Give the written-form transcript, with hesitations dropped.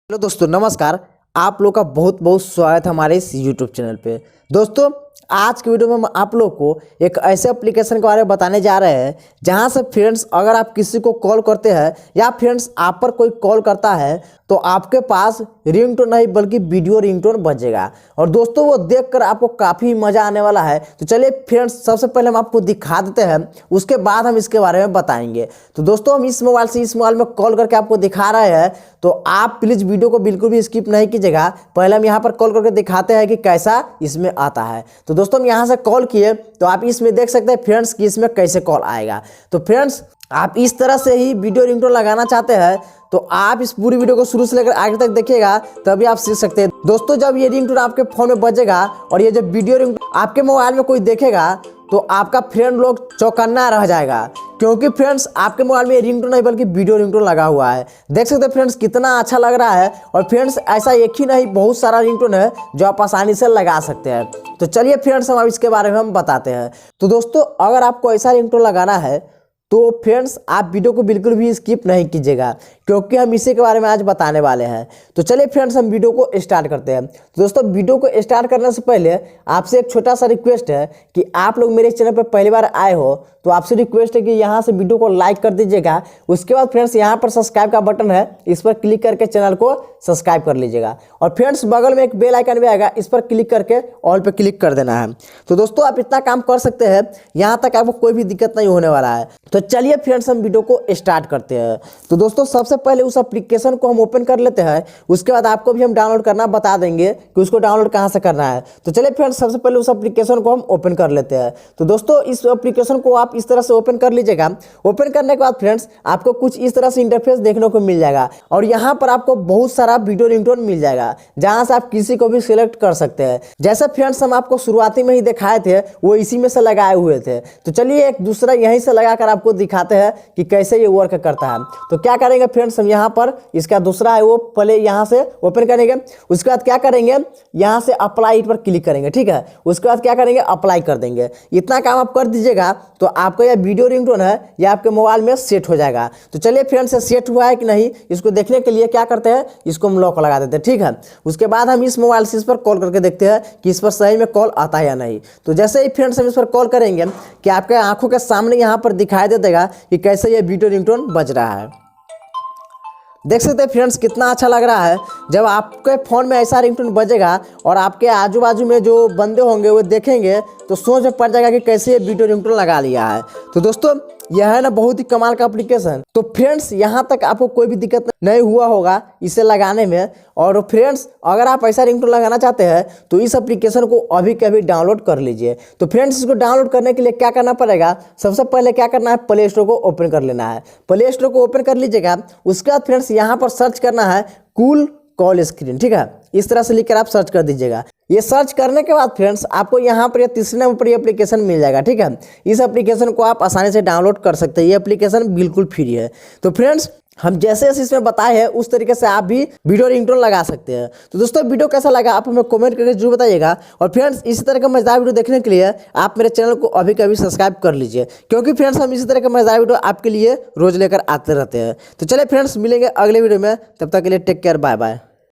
Hello दोस्तों, नमस्कार। आप लोग का बहुत बहुत स्वागत है हमारे इस यूट्यूब चैनल पे। दोस्तों, आज की वीडियो में हम आप लोग को एक ऐसे एप्लीकेशन के बारे में बताने जा रहे हैं जहां से फ्रेंड्स अगर आप किसी को कॉल करते हैं या फ्रेंड्स आप पर कोई कॉल करता है तो आपके पास रिंगटोन नहीं बल्कि वीडियो रिंगटोन बजेगा। और दोस्तों, वो देखकर आपको काफ़ी मज़ा आने वाला है। तो चलिए फ्रेंड्स, सबसे पहले हम आपको दिखा देते हैं, उसके बाद हम इसके बारे में बताएंगे। तो दोस्तों, हम इस मोबाइल से इस मोबाइल में कॉल करके आपको दिखा रहे हैं, तो आप प्लीज़ वीडियो को बिल्कुल भी स्किप नहीं कीजिएगा। पहले हम यहाँ पर कॉल करके दिखाते हैं कि कैसा इसमें आता है। तो दोस्तों, हम यहाँ से कॉल किए तो आप इसमें देख सकते हैं फ्रेंड्स कि इसमें कैसे कॉल आएगा। तो फ्रेंड्स, आप इस तरह से ही वीडियो रिंगटोन लगाना चाहते हैं तो आप इस पूरी वीडियो को शुरू से लेकर आगे तक देखिएगा, तभी आप सीख सकते हैं। दोस्तों, जब ये रिंगटोन आपके फ़ोन में बजेगा और ये जब वीडियो रिंगटोन आपके मोबाइल में कोई देखेगा तो आपका फ्रेंड लोग चौकन्ना रह जाएगा, क्योंकि फ्रेंड्स आपके मोबाइल में रिंगटोन नहीं बल्कि वीडियो रिंगटोन लगा हुआ है। देख सकते हैं फ्रेंड्स कितना अच्छा लग रहा है। और फ्रेंड्स, ऐसा एक ही नहीं, बहुत सारा रिंगटोन है जो आप आसानी से लगा सकते हैं। तो चलिए फ्रेंड्स, हम अब इसके बारे में हम बताते हैं। तो दोस्तों, अगर आपको ऐसा रिंगटोन लगाना है तो फ्रेंड्स आप वीडियो को बिल्कुल भी स्किप नहीं कीजिएगा, क्योंकि हम इसी के बारे में आज बताने वाले हैं। तो चलिए फ्रेंड्स, हम वीडियो को स्टार्ट करते हैं। तो दोस्तों, वीडियो को स्टार्ट करने से पहले आपसे एक छोटा सा रिक्वेस्ट है कि आप लोग मेरे चैनल पर पहली बार आए हो तो आपसे रिक्वेस्ट है कि यहाँ से वीडियो को लाइक कर दीजिएगा। उसके बाद फ्रेंड्स यहाँ पर सब्सक्राइब का बटन है, इस पर क्लिक करके चैनल को सब्सक्राइब कर लीजिएगा। और फ्रेंड्स, बगल में एक बेल आइकन भी आएगा, इस पर क्लिक करके ऑल पे क्लिक कर देना है। तो दोस्तों, आप इतना काम कर सकते हैं, यहाँ तक आपको कोई भी दिक्कत नहीं होने वाला है। तो चलिए फ्रेंड्स, हम वीडियो को स्टार्ट करते हैं। तो दोस्तों, सबसे पहले उस एप्लीकेशन को हम ओपन कर लेते हैं, उसके बाद आपको भी हम डाउनलोड करना बता देंगे कि उसको डाउनलोड कहाँ से करना है। तो चलिए फ्रेंड्स, सबसे पहले उस एप्लीकेशन को हम ओपन कर लेते हैं। तो दोस्तों, इस एप्लीकेशन को आप इस तरह से ओपन कर लीजिएगा। ओपन करने के बाद फ्रेंड्स आपको कुछ इस तरह से इंटरफेस देखने को मिल जाएगा और यहाँ पर आपको बहुत सारा वीडियो रिंगटोन मिल जाएगा, जहाँ से आप किसी को भी सिलेक्ट कर सकते हैं। जैसे फ्रेंड्स हम आपको शुरुआती में ही दिखाए थे, वो इसी में से लगाए हुए थे। तो चलिए एक दूसरा यहीं से लगाकर आपको दिखाते हैं कि कैसे ये वर्क करता है। तो क्या करेंगे फ्रेंड्स, हम यहाँ पर इसका दूसरा है वो पहले यहाँ से ओपन करेंगे। उसके बाद क्या करेंगे, यहाँ से अप्लाई पर क्लिक करेंगे, ठीक है। उसके बाद क्या करेंगे, अप्लाई कर देंगे। इतना काम आप कर दीजिएगा तो आपका यह वीडियो रिंगटोन है ये आपके मोबाइल में सेट हो जाएगा। तो चलिए फ्रेंड्स, सेट हुआ है कि नहीं इसको देखने के लिए क्या करते हैं, इसको हम लॉक लगा देते हैं, ठीक है। उसके बाद हम इस मोबाइल से इस पर कॉल करके देखते हैं कि इस पर सही में कॉल आता है या नहीं। तो जैसे ही फ्रेंड्स हम इस पर कॉल करेंगे कि आपके आंखों के सामने यहाँ पर दिखाई दे देगा कि कैसे ये वीडियो रिंगटोन बज रहा है। देख सकते हैं फ्रेंड्स कितना अच्छा लग रहा है। जब आपके फ़ोन में ऐसा रिंगटोन बजेगा और आपके आजू बाजू में जो बंदे होंगे वो देखेंगे तो सोच में पड़ जाएगा कि कैसे ये वीडियो रिंगटोन लगा लिया है। तो दोस्तों, यह है ना बहुत ही कमाल का एप्लीकेशन। तो फ्रेंड्स, यहाँ तक आपको कोई भी दिक्कत नहीं हुआ होगा इसे लगाने में। और फ्रेंड्स, अगर आप ऐसा रिंगटोन लगाना चाहते हैं तो इस एप्लीकेशन को अभी के अभी डाउनलोड कर लीजिए। तो फ्रेंड्स, इसको डाउनलोड करने के लिए क्या करना पड़ेगा, सबसे पहले क्या करना है, प्ले स्टोर को ओपन कर लेना है। प्ले स्टोर को ओपन कर लीजिएगा। उसके बाद फ्रेंड्स यहाँ पर सर्च करना है कूल कॉल स्क्रीन, ठीक है। इस तरह से लिखकर आप सर्च कर दीजिएगा। ये सर्च करने के बाद फ्रेंड्स आपको यहाँ पर तीसरे नंबर पर ये एप्लीकेशन मिल जाएगा, ठीक है। इस एप्लीकेशन को आप आसानी से डाउनलोड कर सकते हैं। ये एप्लीकेशन बिल्कुल फ्री है। तो फ्रेंड्स, हम जैसे जैसे इसमें बताए हैं उस तरीके से आप भी वीडियो रिंगटोन लगा सकते हैं। तो दोस्तों, वीडियो कैसा लगा आप हमें कमेंट करके जरूर बताइएगा। और फ्रेंड्स, इसी तरह का मजेदार वीडियो देखने के लिए आप मेरे चैनल को अभी कभी सब्सक्राइब कर लीजिए, क्योंकि फ्रेंड्स हम इसी तरह का मजेदार वीडियो आपके लिए रोज लेकर आते रहते हैं। तो चलिए फ्रेंड्स, मिलेंगे अगले वीडियो में, तब तक के लिए टेक केयर, बाय बाय।